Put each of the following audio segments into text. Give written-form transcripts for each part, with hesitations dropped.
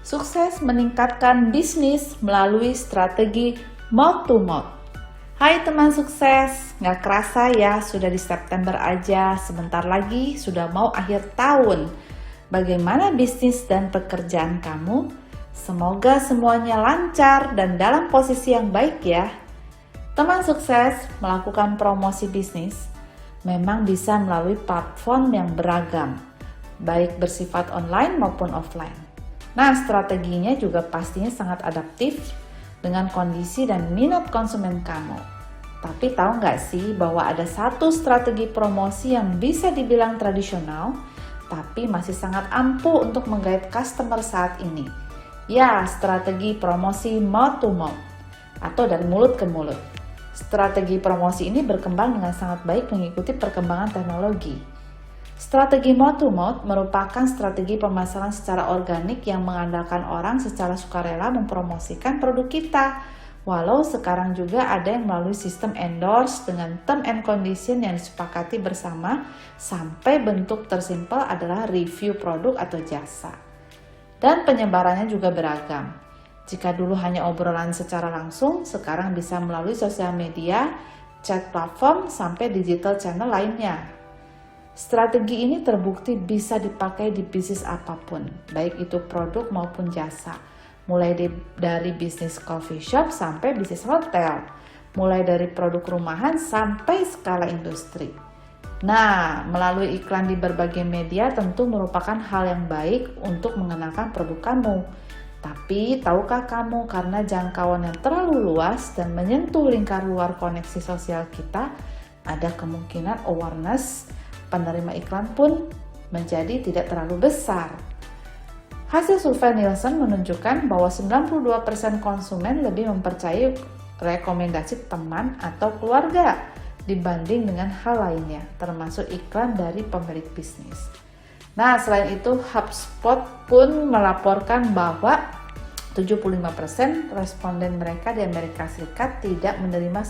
Sukses meningkatkan bisnis melalui strategi mouth to mouth. Hai teman sukses, nggak kerasa ya sudah di September aja, sebentar lagi sudah mau akhir tahun. Bagaimana bisnis dan pekerjaan kamu? Semoga semuanya lancar dan dalam posisi yang baik ya. Teman sukses melakukan promosi bisnis memang bisa melalui platform yang beragam, baik bersifat online maupun offline. Nah, strateginya juga pastinya sangat adaptif dengan kondisi dan minat konsumen kamu. Tapi tahu nggak sih bahwa ada satu strategi promosi yang bisa dibilang tradisional, tapi masih sangat ampuh untuk menggait customer saat ini. Ya, strategi promosi mouth to mouth atau dari mulut ke mulut. Strategi promosi ini berkembang dengan sangat baik mengikuti perkembangan teknologi. Strategi mouth to mouth merupakan strategi pemasaran secara organik yang mengandalkan orang secara sukarela mempromosikan produk kita. Walau sekarang juga ada yang melalui sistem endorse dengan term and condition yang disepakati bersama sampai bentuk tersimpel adalah review produk atau jasa. Dan penyebarannya juga beragam. Jika dulu hanya obrolan secara langsung, sekarang bisa melalui sosial media, chat platform, sampai digital channel lainnya. Strategi ini terbukti bisa dipakai di bisnis apapun, baik itu produk maupun jasa. Mulai dari bisnis coffee shop sampai bisnis hotel, mulai dari produk rumahan sampai skala industri. Nah, melalui iklan di berbagai media tentu merupakan hal yang baik untuk mengenalkan produk kamu. Tapi, tahukah kamu karena jangkauan yang terlalu luas dan menyentuh lingkar luar koneksi sosial kita, ada kemungkinan awareness penerima iklan pun menjadi tidak terlalu besar. Hasil survei Nielsen menunjukkan bahwa 92% konsumen lebih mempercayai rekomendasi teman atau keluarga dibanding dengan hal lainnya, termasuk iklan dari pemilik bisnis. Nah, selain itu HubSpot pun melaporkan bahwa 75% responden mereka di Amerika Serikat tidak menerima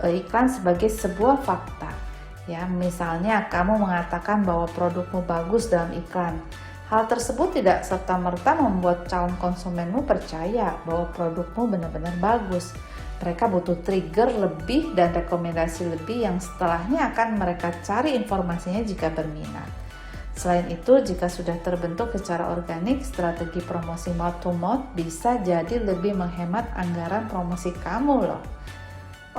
iklan sebagai sebuah fakta. Ya, misalnya kamu mengatakan bahwa produkmu bagus dalam iklan. Hal tersebut tidak serta-merta membuat calon konsumenmu percaya bahwa produkmu benar-benar bagus. Mereka butuh trigger lebih dan rekomendasi lebih yang setelahnya akan mereka cari informasinya jika berminat. Selain itu, jika sudah terbentuk secara organik, strategi promosi mouth to mouth bisa jadi lebih menghemat anggaran promosi kamu loh.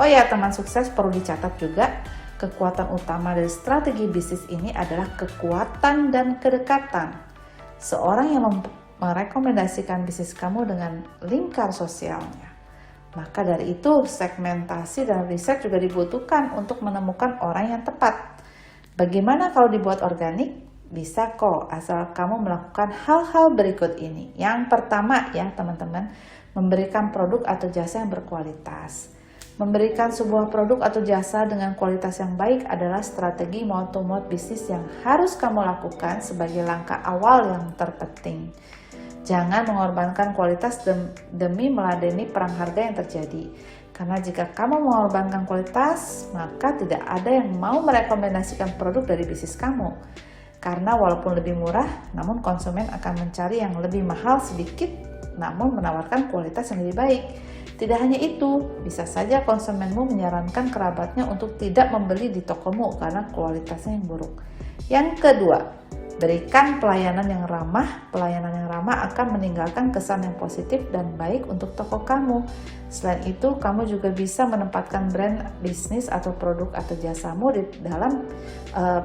Oh ya, teman sukses perlu dicatat juga, kekuatan utama dari strategi bisnis ini adalah kekuatan dan kedekatan. Seorang yang merekomendasikan bisnis kamu dengan lingkar sosialnya. Maka dari itu, segmentasi dan riset juga dibutuhkan untuk menemukan orang yang tepat. Bagaimana kalau dibuat organik? Bisa kok, asal kamu melakukan hal-hal berikut ini. Yang pertama ya teman-teman, memberikan produk atau jasa yang berkualitas. Memberikan sebuah produk atau jasa dengan kualitas yang baik adalah strategi mouth to mouth bisnis yang harus kamu lakukan sebagai langkah awal yang terpenting. Jangan mengorbankan kualitas demi meladeni perang harga yang terjadi. Karena jika kamu mengorbankan kualitas, maka tidak ada yang mau merekomendasikan produk dari bisnis kamu. Karena walaupun lebih murah, namun konsumen akan mencari yang lebih mahal sedikit, namun menawarkan kualitas yang lebih baik. Tidak hanya itu, bisa saja konsumenmu menyarankan kerabatnya untuk tidak membeli di tokomu karena kualitasnya yang buruk. Yang kedua, berikan pelayanan yang ramah. Pelayanan yang ramah akan meninggalkan kesan yang positif dan baik untuk toko kamu. Selain itu, kamu juga bisa menempatkan brand bisnis atau produk atau jasamu di dalam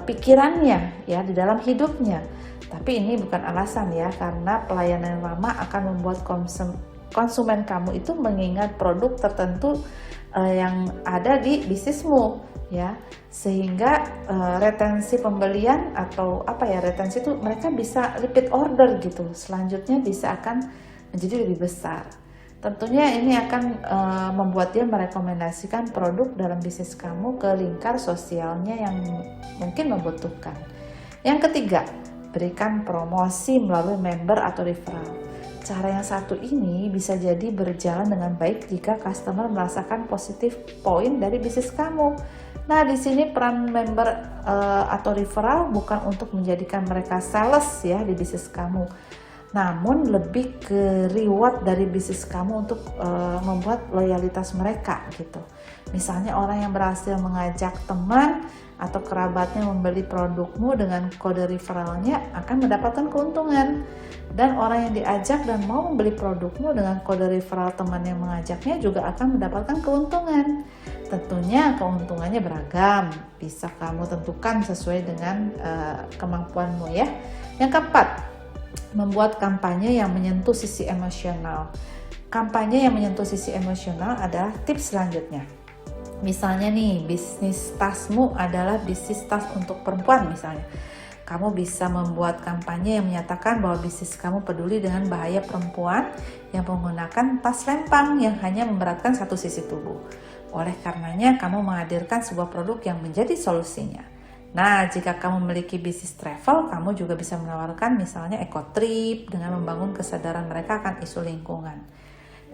pikirannya, ya, di dalam hidupnya. Tapi ini bukan alasan ya, karena pelayanan yang ramah akan membuat konsumen kamu itu mengingat produk tertentu yang ada di bisnismu, ya, sehingga retensi pembelian atau retensi itu mereka bisa repeat order gitu, selanjutnya bisa akan menjadi lebih besar. Tentunya ini akan membuat dia merekomendasikan produk dalam bisnis kamu ke lingkar sosialnya yang mungkin membutuhkan. Yang ketiga, berikan promosi melalui member atau referral. Cara yang satu ini bisa jadi berjalan dengan baik jika customer merasakan positif poin dari bisnis kamu. Nah, di sini peran member atau referral bukan untuk menjadikan mereka sales ya di bisnis kamu, namun lebih ke reward dari bisnis kamu untuk membuat loyalitas mereka gitu. Misalnya orang yang berhasil mengajak teman atau kerabatnya membeli produkmu dengan kode referralnya akan mendapatkan keuntungan, dan orang yang diajak dan mau membeli produkmu dengan kode referral teman yang mengajaknya juga akan mendapatkan keuntungan. Tentunya keuntungannya beragam, bisa kamu tentukan sesuai dengan kemampuanmu ya. Yang keempat, membuat kampanye yang menyentuh sisi emosional. Kampanye yang menyentuh sisi emosional adalah tips selanjutnya. Misalnya nih, bisnis tasmu adalah bisnis tas untuk perempuan misalnya. Kamu bisa membuat kampanye yang menyatakan bahwa bisnis kamu peduli dengan bahaya perempuan yang menggunakan tas lempang yang hanya memberatkan satu sisi tubuh. Oleh karenanya, kamu menghadirkan sebuah produk yang menjadi solusinya. Nah, jika kamu memiliki bisnis travel, kamu juga bisa menawarkan misalnya eco-trip dengan membangun kesadaran mereka akan isu lingkungan.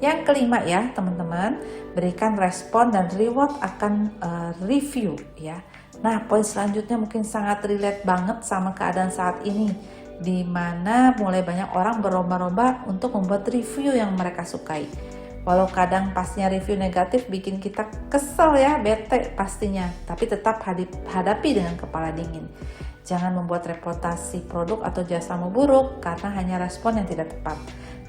Yang kelima ya teman-teman, berikan respon dan reward akan review ya. Nah, poin selanjutnya mungkin sangat relate banget sama keadaan saat ini, di mana mulai banyak orang berlomba-lomba untuk membuat review yang mereka sukai. Walau kadang pastinya review negatif bikin kita kesel ya, bete pastinya, tapi tetap hadapi dengan kepala dingin. Jangan membuat reputasi produk atau jasamu buruk karena hanya respon yang tidak tepat.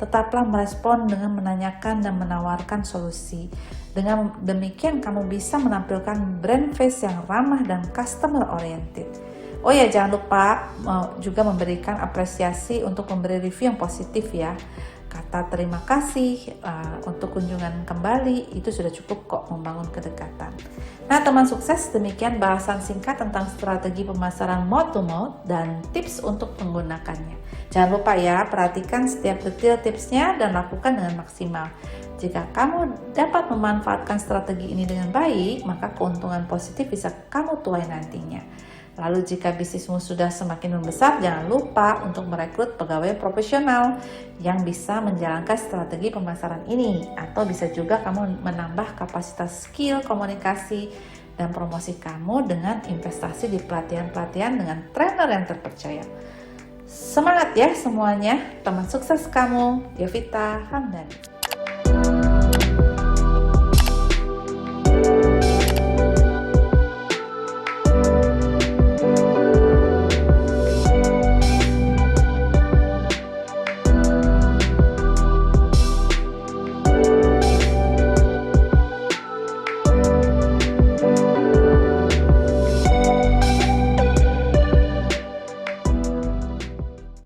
Tetaplah merespon dengan menanyakan dan menawarkan solusi. Dengan demikian kamu bisa menampilkan brand face yang ramah dan customer oriented. Oh ya, jangan lupa juga memberikan apresiasi untuk memberi review yang positif ya. Kata terima kasih untuk kunjungan kembali itu sudah cukup kok membangun kedekatan. Nah teman sukses, demikian bahasan singkat tentang strategi pemasaran mouth to mouth dan tips untuk menggunakannya. Jangan lupa ya, perhatikan setiap detail tipsnya dan lakukan dengan maksimal. Jika kamu dapat memanfaatkan strategi ini dengan baik, maka keuntungan positif bisa kamu tuai nantinya. Lalu jika bisnismu sudah semakin membesar, jangan lupa untuk merekrut pegawai profesional yang bisa menjalankan strategi pemasaran ini. Atau bisa juga kamu menambah kapasitas skill komunikasi dan promosi kamu dengan investasi di pelatihan-pelatihan dengan trainer yang terpercaya. Semangat ya semuanya, teman sukses kamu, Yovita Hamdani.